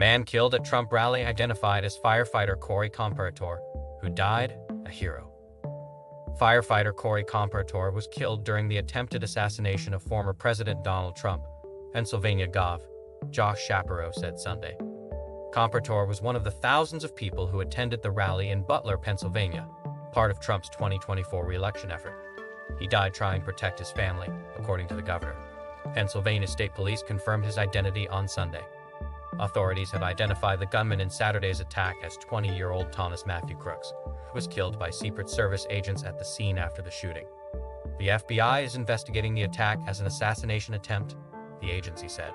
Man killed at Trump rally identified as firefighter Corey Comperatore, who died a hero. Firefighter Corey Comperatore was killed during the attempted assassination of former President Donald Trump, Pennsylvania Gov. Josh Shapiro said Sunday. Comperatore was one of the thousands of people who attended the rally in Butler, Pennsylvania, part of Trump's 2024 re-election effort. He died trying to protect his family, according to the governor. Pennsylvania State Police confirmed his identity on Sunday. Authorities have identified the gunman in Saturday's attack as 20-year-old Thomas Matthew Crooks, who was killed by Secret Service agents at the scene after the shooting. The FBI is investigating the attack as an assassination attempt, the agency said.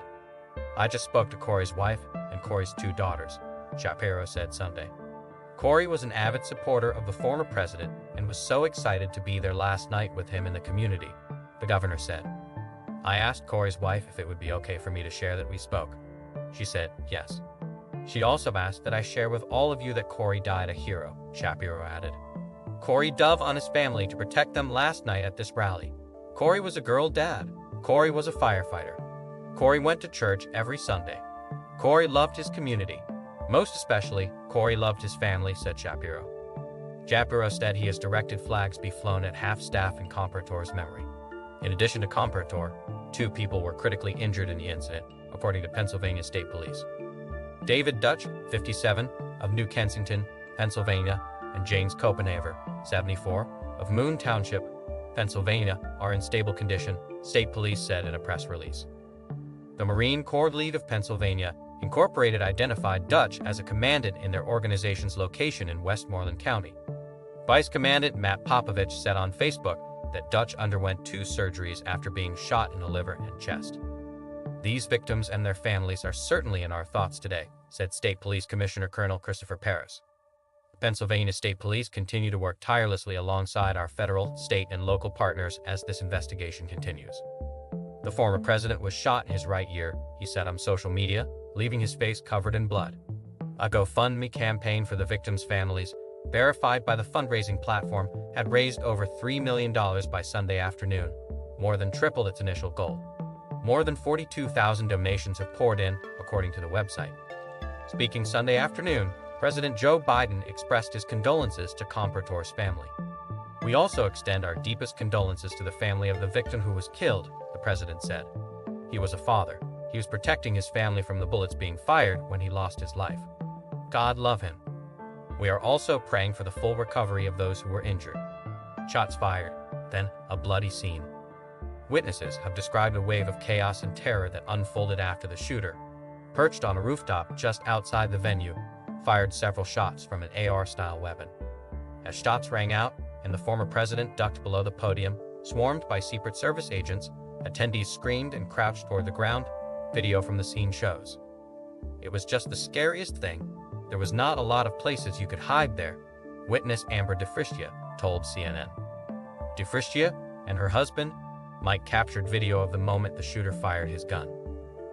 I just spoke to Corey's wife and Corey's 2 daughters, Shapiro said Sunday. Corey was an avid supporter of the former president and was so excited to be there last night with him in the community, the governor said. I asked Corey's wife if it would be okay for me to share that we spoke. She said yes. She also asked that I share with all of you that Corey died a hero, Shapiro added. Corey dove on his family to protect them last night at this rally. Corey was a girl dad. Corey was a firefighter. Corey went to church every Sunday. Corey loved his community. Most especially, Corey loved his family, said Shapiro. Shapiro said he has directed flags be flown at half-staff in Comperatore's memory. In addition to Comperatore, 2 people were critically injured in the incident, according to Pennsylvania State Police. David Dutch, 57, of New Kensington, Pennsylvania, and James Copenhaver, 74, of Moon Township, Pennsylvania, are in stable condition, state police said in a press release. The Marine Corps League of Pennsylvania, Incorporated identified Dutch as a commandant in their organization's location in Westmoreland County. Vice Commandant Matt Popovich said on Facebook that Dutch underwent 2 surgeries after being shot in the liver and chest. These victims and their families are certainly in our thoughts today, said State Police Commissioner Colonel Christopher Paris. Pennsylvania State Police continue to work tirelessly alongside our federal, state, and local partners as this investigation continues. The former president was shot in his right ear, he said on social media, leaving his face covered in blood. A GoFundMe campaign for the victims' families, verified by the fundraising platform, had raised over $3 million by Sunday afternoon, more than tripled its initial goal. More than 42,000 donations have poured in, according to the website. Speaking Sunday afternoon, President Joe Biden expressed his condolences to Comperatore's family. We also extend our deepest condolences to the family of the victim who was killed, the president said. He was a father. He was protecting his family from the bullets being fired when he lost his life. God love him. We are also praying for the full recovery of those who were injured. Shots fired, then a bloody scene. Witnesses have described a wave of chaos and terror that unfolded after the shooter, perched on a rooftop just outside the venue, fired several shots from an AR-style weapon. As shots rang out and the former president ducked below the podium, swarmed by Secret Service agents, attendees screamed and crouched toward the ground, video from the scene shows. It was just the scariest thing. There was not a lot of places you could hide there, witness Amber DeFristia told CNN. DeFristia and her husband, Mike, captured video of the moment the shooter fired his gun.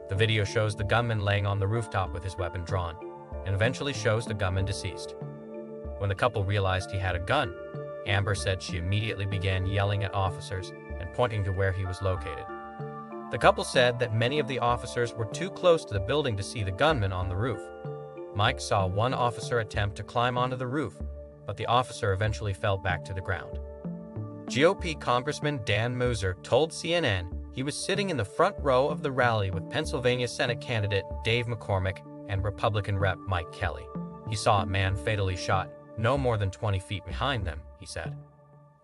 The video shows the gunman laying on the rooftop with his weapon drawn, and eventually shows the gunman deceased. When the couple realized he had a gun, Amber said she immediately began yelling at officers and pointing to where he was located. The couple said that many of the officers were too close to the building to see the gunman on the roof. Mike saw one officer attempt to climb onto the roof, but the officer eventually fell back to the ground. GOP Congressman Dan Moser told CNN he was sitting in the front row of the rally with Pennsylvania Senate candidate Dave McCormick and Republican Rep. Mike Kelly. He saw a man fatally shot no more than 20 feet behind them, he said.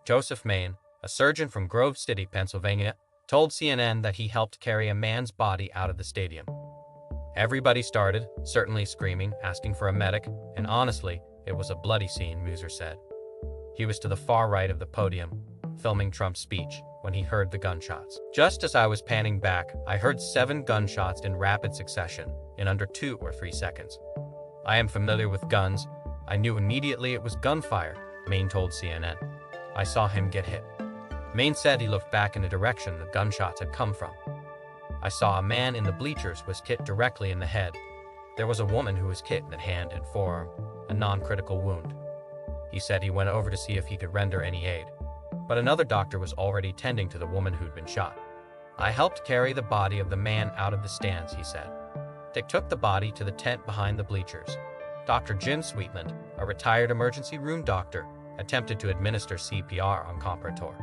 Joseph Maine, a surgeon from Grove City, Pennsylvania, told CNN that he helped carry a man's body out of the stadium. Everybody started, certainly screaming, asking for a medic, and honestly, it was a bloody scene, Moser said. He was to the far right of the podium, filming Trump's speech, when he heard the gunshots. Just as I was panning back, I heard 7 gunshots in rapid succession, in under 2 or 3 seconds. I am familiar with guns. I knew immediately it was gunfire, Maine told CNN. I saw him get hit. Maine said he looked back in the direction the gunshots had come from. I saw a man in the bleachers was hit directly in the head. There was a woman who was hit in the hand and forearm, a non-critical wound. He said he went over to see if he could render any aid, but another doctor was already tending to the woman who'd been shot. I helped carry the body of the man out of the stands, he said. They took the body to the tent behind the bleachers. Dr. Jim Sweetland, a retired emergency room doctor, attempted to administer CPR on Comperatore.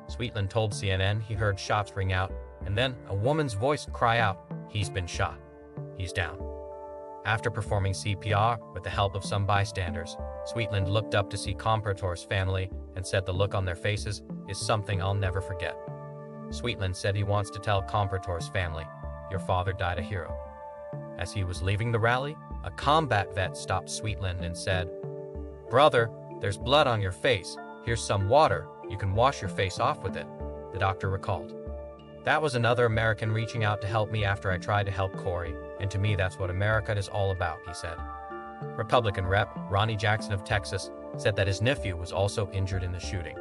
Sweetland told CNN he heard shots ring out, and then a woman's voice cry out, "He's been shot. He's down." After performing CPR with the help of some bystanders, Sweetland looked up to see Comperatore's family and said the look on their faces is something I'll never forget. Sweetland said he wants to tell Comperatore's family, "Your father died a hero." As he was leaving the rally, a combat vet stopped Sweetland and said, "Brother, there's blood on your face. Here's some water. You can wash your face off with it," the doctor recalled. "That was another American reaching out to help me after I tried to help Corey, and to me that's what America is all about," he said. Republican Rep. Ronnie Jackson of Texas said that his nephew was also injured in the shooting.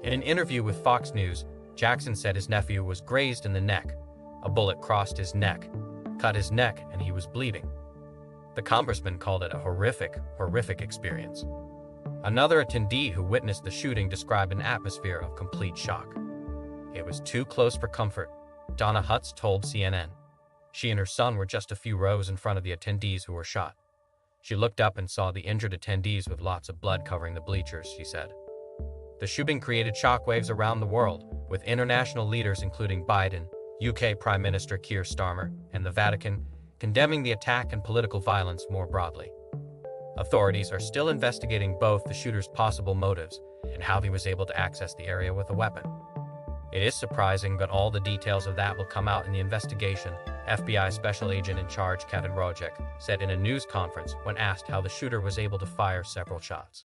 In an interview with Fox News, Jackson said his nephew was grazed in the neck. A bullet crossed his neck, cut his neck, and he was bleeding. The congressman called it a horrific experience. Another attendee who witnessed the shooting described an atmosphere of complete shock. "It was too close for comfort," Donna Hutz told CNN. She and her son were just a few rows in front of the attendees who were shot. She looked up and saw the injured attendees with lots of blood covering the bleachers, she said. The shooting created shockwaves around the world, with international leaders including Biden, UK Prime Minister Keir Starmer, and the Vatican condemning the attack and political violence more broadly. Authorities are still investigating both the shooter's possible motives and how he was able to access the area with a weapon. It is surprising, but all the details of that will come out in the investigation, FBI Special Agent in Charge Kevin Rojek said in a news conference when asked how the shooter was able to fire several shots.